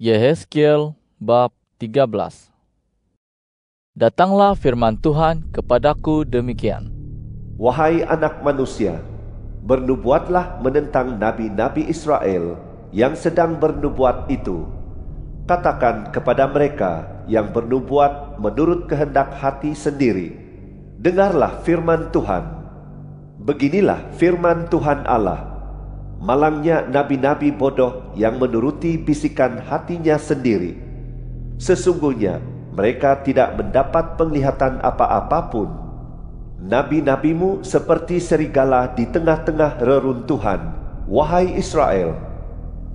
Yehezkiel bab 13. Datanglah firman Tuhan kepadaku demikian. Wahai anak manusia, bernubuatlah menentang nabi-nabi Israel yang sedang bernubuat itu. Katakan kepada mereka yang bernubuat menurut kehendak hati sendiri, dengarlah firman Tuhan. Beginilah firman Tuhan Allah, malangnya nabi-nabi bodoh yang menuruti bisikan hatinya sendiri. Sesungguhnya mereka tidak mendapat penglihatan apa-apa pun. Nabi-nabimu seperti serigala di tengah-tengah reruntuhan, wahai Israel.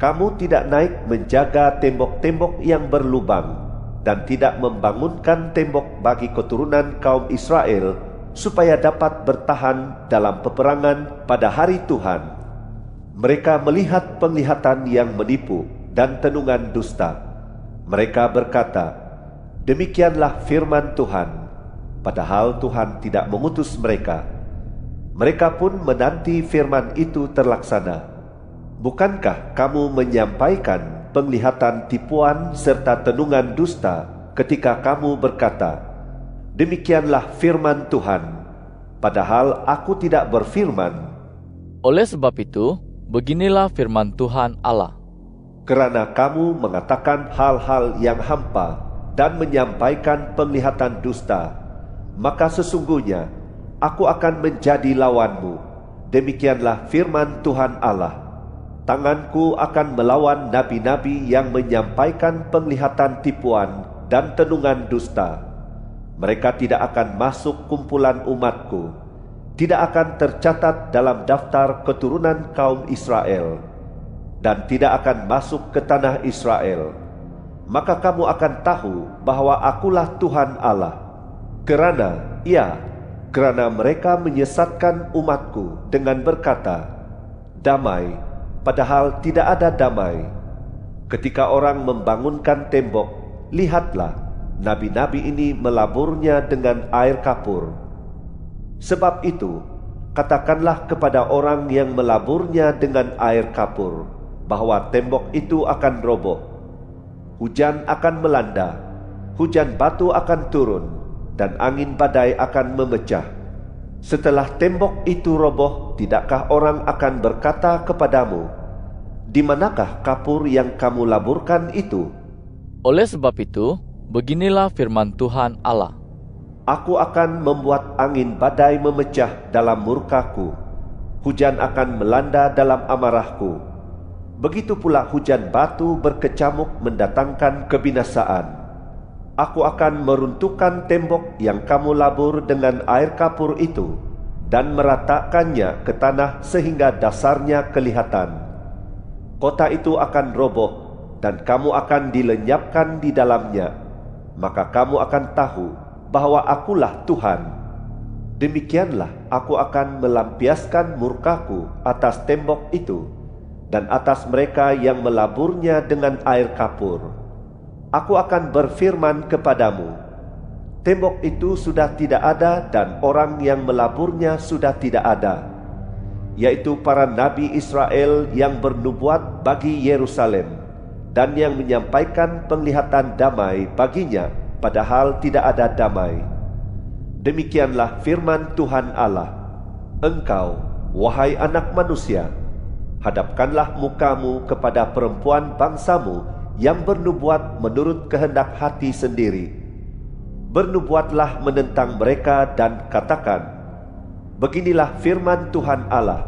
Kamu tidak naik menjaga tembok-tembok yang berlubang dan tidak membangunkan tembok bagi keturunan kaum Israel supaya dapat bertahan dalam peperangan pada hari Tuhan. Mereka melihat penglihatan yang menipu dan tenungan dusta. Mereka berkata, demikianlah firman Tuhan, padahal Tuhan tidak mengutus mereka. Mereka pun menanti firman itu terlaksana. Bukankah kamu menyampaikan penglihatan tipuan serta tenungan dusta ketika kamu berkata, demikianlah firman Tuhan, padahal aku tidak berfirman? Oleh sebab itu, beginilah firman Tuhan Allah. Kerana kamu mengatakan hal-hal yang hampa dan menyampaikan penglihatan dusta, maka sesungguhnya aku akan menjadi lawanmu. Demikianlah firman Tuhan Allah. Tanganku akan melawan nabi-nabi yang menyampaikan penglihatan tipuan dan tenungan dusta. Mereka tidak akan masuk kumpulan umatku, tidak akan tercatat dalam daftar keturunan kaum Israel, dan tidak akan masuk ke tanah Israel. Maka kamu akan tahu bahwa akulah Tuhan Allah. Kerana mereka menyesatkan umatku dengan berkata, damai, padahal tidak ada damai. Ketika orang membangunkan tembok, lihatlah, nabi-nabi ini melaburnya dengan air kapur. Sebab itu, katakanlah kepada orang yang melaburnya dengan air kapur, bahwa tembok itu akan roboh. Hujan akan melanda, hujan batu akan turun, dan angin badai akan memecah. Setelah tembok itu roboh, tidakkah orang akan berkata kepadamu, di manakah kapur yang kamu laburkan itu? Oleh sebab itu, beginilah firman Tuhan Allah. Aku akan membuat angin badai memecah dalam murkaku. Hujan akan melanda dalam amarahku. Begitu pula hujan batu berkecamuk mendatangkan kebinasaan. Aku akan meruntuhkan tembok yang kamu labur dengan air kapur itu dan meratakannya ke tanah sehingga dasarnya kelihatan. Kota itu akan roboh dan kamu akan dilenyapkan di dalamnya. Maka kamu akan tahu bahwa akulah Tuhan. Demikianlah aku akan melampiaskan murkaku atas tembok itu dan atas mereka yang melaburnya dengan air kapur. Aku akan berfirman kepadamu, tembok itu sudah tidak ada dan orang yang melaburnya sudah tidak ada, yaitu para nabi Israel yang bernubuat bagi Yerusalem dan yang menyampaikan penglihatan damai baginya, padahal tidak ada damai. Demikianlah firman Tuhan Allah. Engkau, wahai anak manusia, hadapkanlah mukamu kepada perempuan bangsamu yang bernubuat menurut kehendak hati sendiri. Bernubuatlah menentang mereka dan katakan, beginilah firman Tuhan Allah.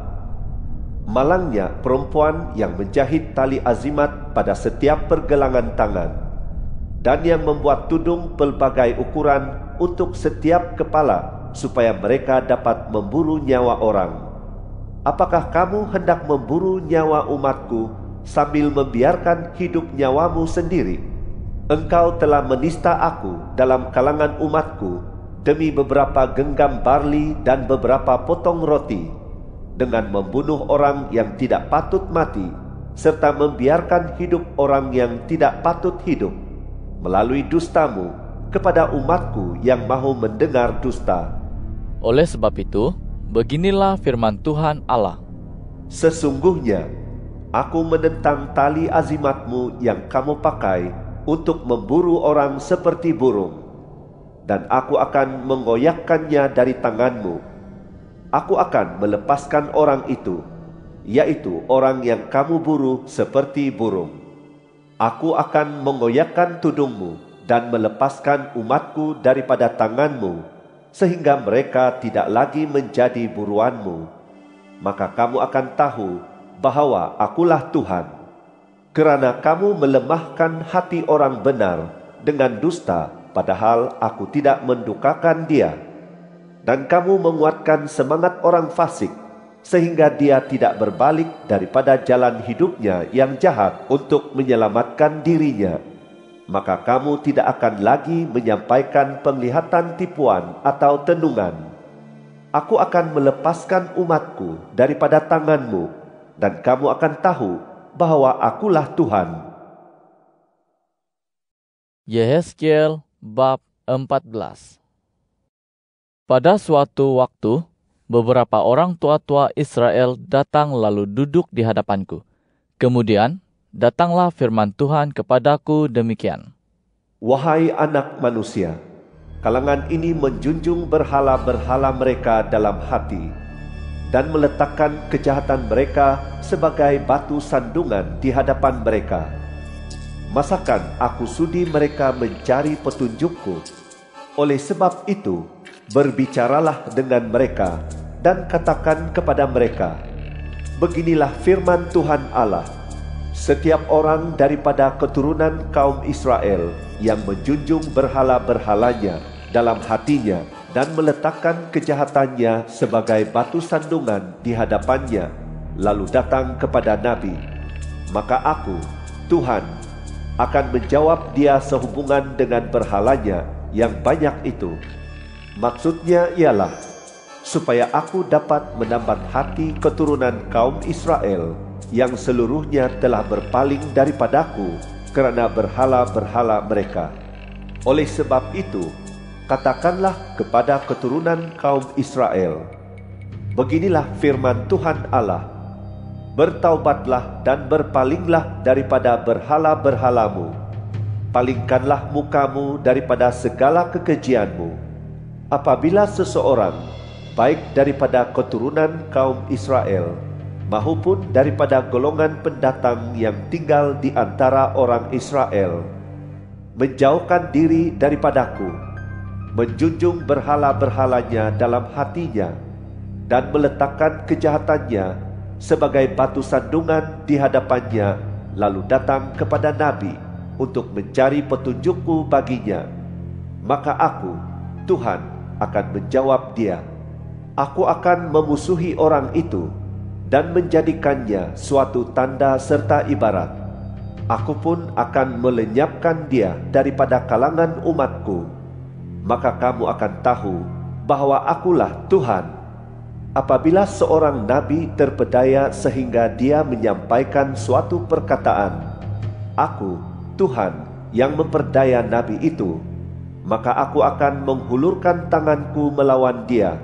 Malangnya perempuan yang menjahit tali azimat pada setiap pergelangan tangan, dan yang membuat tudung pelbagai ukuran untuk setiap kepala, supaya mereka dapat memburu nyawa orang. Apakah kamu hendak memburu nyawa umatku sambil membiarkan hidup nyawamu sendiri? Engkau telah menista aku dalam kalangan umatku demi beberapa genggam barli dan beberapa potong roti, dengan membunuh orang yang tidak patut mati, serta membiarkan hidup orang yang tidak patut hidup, melalui dustamu kepada umatku yang mahu mendengar dusta. Oleh sebab itu, beginilah firman Tuhan Allah. Sesungguhnya Aku menentang tali azimatmu yang kamu pakai untuk memburu orang seperti burung, dan aku akan menggoyahkannya dari tanganmu. Aku akan melepaskan orang itu, yaitu orang yang kamu buru seperti burung. Aku akan menggoyahkan tudungmu dan melepaskan umatku daripada tanganmu, sehingga mereka tidak lagi menjadi buruanmu. Maka kamu akan tahu bahwa akulah Tuhan. Kerana kamu melemahkan hati orang benar dengan dusta, padahal aku tidak mendukakan dia. Dan kamu menguatkan semangat orang fasik, sehingga dia tidak berbalik daripada jalan hidupnya yang jahat untuk menyelamatkan dirinya. Maka kamu tidak akan lagi menyampaikan penglihatan tipuan atau tenungan. Aku akan melepaskan umatku daripada tanganmu, dan kamu akan tahu bahwa akulah Tuhan. Yehezkiel bab 14. Pada suatu waktu, beberapa orang tua-tua Israel datang lalu duduk di hadapanku. Kemudian, datanglah firman Tuhan kepadaku demikian. Wahai anak manusia, kalangan ini menjunjung berhala-berhala mereka dalam hati, dan meletakkan kejahatan mereka sebagai batu sandungan di hadapan mereka. Masakan aku sudi mereka mencari petunjukku? Oleh sebab itu, berbicaralah dengan mereka dan katakan kepada mereka, beginilah firman Tuhan Allah. Setiap orang daripada keturunan kaum Israel yang menjunjung berhala-berhalanya dalam hatinya dan meletakkan kejahatannya sebagai batu sandungan di hadapannya, lalu datang kepada Nabi, maka aku, Tuhan, akan menjawab dia sehubungan dengan berhalanya yang banyak itu. Maksudnya ialah, supaya aku dapat menambat hati keturunan kaum Israel yang seluruhnya telah berpaling daripadaku kerana berhala-berhala mereka. Oleh sebab itu, katakanlah kepada keturunan kaum Israel, beginilah firman Tuhan Allah, bertaubatlah dan berpalinglah daripada berhala-berhalamu. Palingkanlah mukamu daripada segala kekejianmu. Apabila seseorang, baik daripada keturunan kaum Israel, maupun daripada golongan pendatang yang tinggal di antara orang Israel, menjauhkan diri daripadaku, menjunjung berhala-berhalanya dalam hatinya, dan meletakkan kejahatannya sebagai batu sandungan di hadapannya, lalu datang kepada Nabi untuk mencari petunjukku baginya, maka aku, Tuhan, akan menjawab dia. Aku akan memusuhi orang itu dan menjadikannya suatu tanda serta ibarat. Aku pun akan melenyapkan dia daripada kalangan umatku. Maka kamu akan tahu bahwa akulah Tuhan. Apabila seorang nabi terpedaya sehingga dia menyampaikan suatu perkataan, aku, Tuhan, yang memperdaya nabi itu, maka aku akan menghulurkan tanganku melawan dia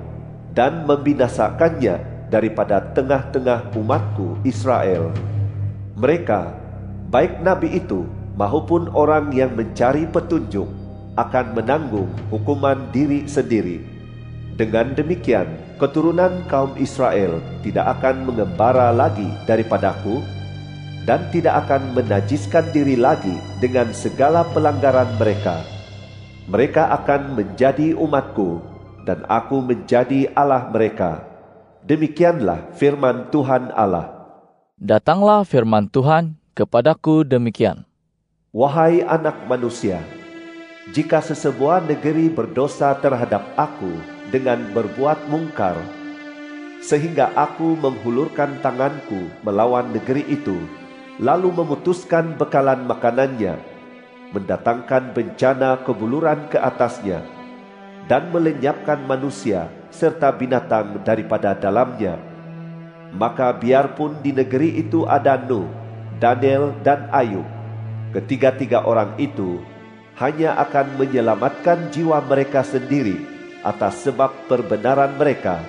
dan membinasakannya daripada tengah-tengah umatku Israel. Mereka, baik nabi itu maupun orang yang mencari petunjuk, akan menanggung hukuman diri sendiri. Dengan demikian, keturunan kaum Israel tidak akan mengembara lagi daripadaku, dan tidak akan menajiskan diri lagi dengan segala pelanggaran mereka. Mereka akan menjadi umatku, dan aku menjadi Allah mereka. Demikianlah firman Tuhan Allah. Datanglah firman Tuhan kepadaku demikian. Wahai anak manusia, jika sesebuah negeri berdosa terhadap aku dengan berbuat mungkar, sehingga aku menghulurkan tanganku melawan negeri itu, lalu memutuskan bekalan makanannya, mendatangkan bencana kebuluran ke atasnya, dan melenyapkan manusia serta binatang daripada dalamnya, maka biarpun di negeri itu ada Nuh, Daniel dan Ayub, ketiga-tiga orang itu hanya akan menyelamatkan jiwa mereka sendiri atas sebab perbenaran mereka.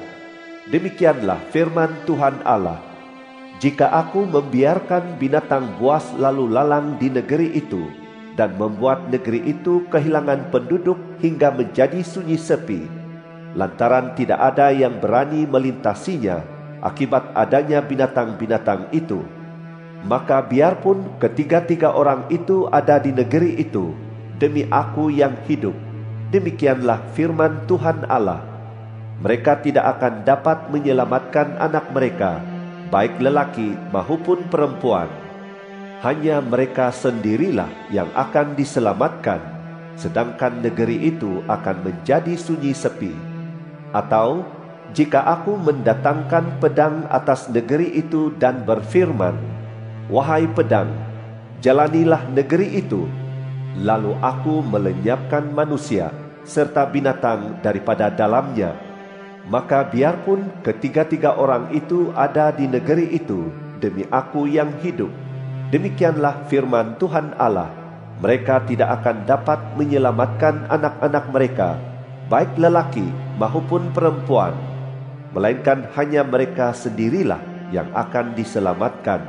Demikianlah firman Tuhan Allah. Jika aku membiarkan binatang buas lalu lalang di negeri itu, dan membuat negeri itu kehilangan penduduk hingga menjadi sunyi sepi, lantaran tidak ada yang berani melintasinya akibat adanya binatang-binatang itu, maka biarpun ketiga-tiga orang itu ada di negeri itu, demi aku yang hidup, demikianlah firman Tuhan Allah, mereka tidak akan dapat menyelamatkan anak mereka, baik lelaki maupun perempuan. Hanya mereka sendirilah yang akan diselamatkan, sedangkan negeri itu akan menjadi sunyi sepi. Atau, jika aku mendatangkan pedang atas negeri itu dan berfirman, wahai pedang, jalanilah negeri itu, lalu aku melenyapkan manusia serta binatang daripada dalamnya, maka biarpun ketiga-tiga orang itu ada di negeri itu, demi aku yang hidup, demikianlah firman Tuhan Allah, mereka tidak akan dapat menyelamatkan anak-anak mereka, baik lelaki maupun perempuan, melainkan hanya mereka sendirilah yang akan diselamatkan.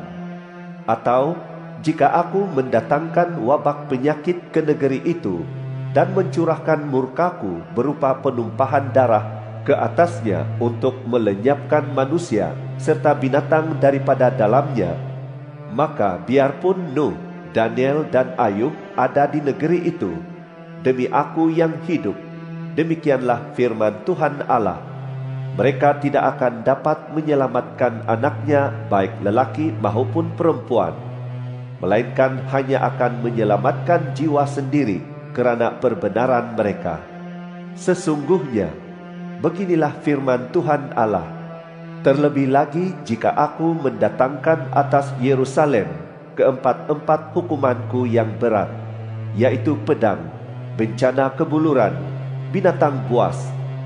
Atau, jika aku mendatangkan wabak penyakit ke negeri itu, dan mencurahkan murkaku berupa penumpahan darah ke atasnya untuk melenyapkan manusia serta binatang daripada dalamnya, maka biarpun Nuh, Daniel dan Ayub ada di negeri itu, demi aku yang hidup, demikianlah firman Tuhan Allah, mereka tidak akan dapat menyelamatkan anaknya baik lelaki maupun perempuan, melainkan hanya akan menyelamatkan jiwa sendiri kerana perbenaran mereka. Sesungguhnya, beginilah firman Tuhan Allah, terlebih lagi jika aku mendatangkan atas Yerusalem keempat-empat hukumanku yang berat, yaitu pedang, bencana kebuluran, binatang buas,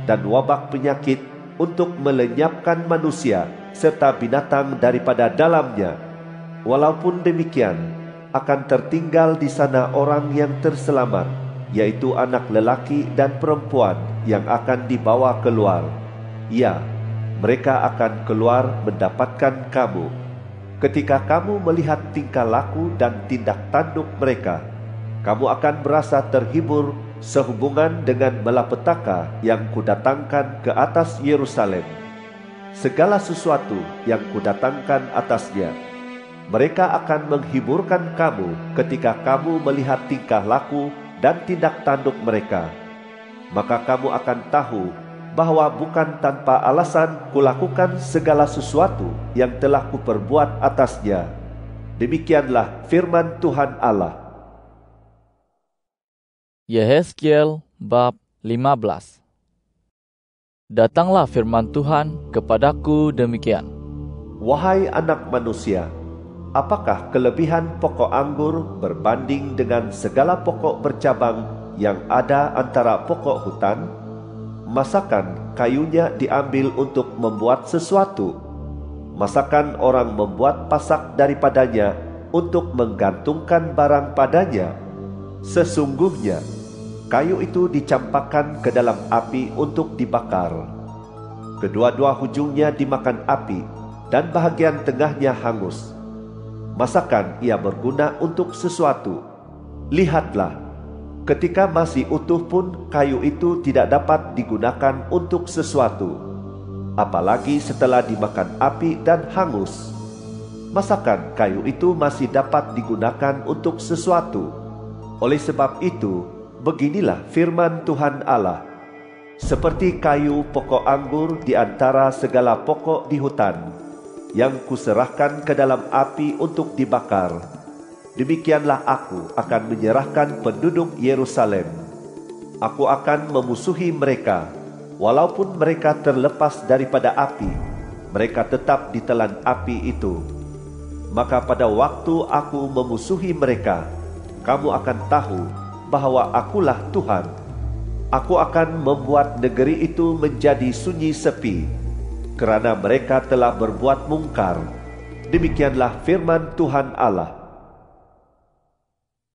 dan wabak penyakit untuk melenyapkan manusia serta binatang daripada dalamnya. Walaupun demikian, akan tertinggal di sana orang yang terselamat, yaitu anak lelaki dan perempuan yang akan dibawa keluar. Ya, mereka akan keluar mendapatkan kamu. Ketika kamu melihat tingkah laku dan tindak tanduk mereka, kamu akan merasa terhibur sehubungan dengan malapetaka yang kudatangkan ke atas Yerusalem. Segala sesuatu yang kudatangkan atasnya, mereka akan menghiburkan kamu ketika kamu melihat tingkah laku dan tindak tanduk mereka. Maka kamu akan tahu bahwa bukan tanpa alasan kulakukan segala sesuatu yang telah kuperbuat atasnya. Demikianlah firman Tuhan Allah. Yehezkiel bab 15. Datanglah firman Tuhan kepadaku demikian. Wahai anak manusia, apakah kelebihan pokok anggur berbanding dengan segala pokok bercabang yang ada antara pokok hutan? Masakan kayunya diambil untuk membuat sesuatu? Masakan orang membuat pasak daripadanya untuk menggantungkan barang padanya? Sesungguhnya, kayu itu dicampakkan ke dalam api untuk dibakar. Kedua-dua hujungnya dimakan api, dan bahagian tengahnya hangus. Masakan ia berguna untuk sesuatu? Lihatlah, ketika masih utuh pun kayu itu tidak dapat digunakan untuk sesuatu, apalagi setelah dimakan api dan hangus. Masakan kayu itu masih dapat digunakan untuk sesuatu? Oleh sebab itu, beginilah firman Tuhan Allah, seperti kayu pokok anggur di antara segala pokok di hutan, yang kuserahkan ke dalam api untuk dibakar, demikianlah aku akan menyerahkan penduduk Yerusalem. Aku akan memusuhi mereka, walaupun mereka terlepas daripada api, mereka tetap ditelan api itu. Maka pada waktu aku memusuhi mereka, kamu akan tahu bahwa akulah Tuhan. Aku akan membuat negeri itu menjadi sunyi sepi, kerana mereka telah berbuat mungkar. Demikianlah firman Tuhan Allah.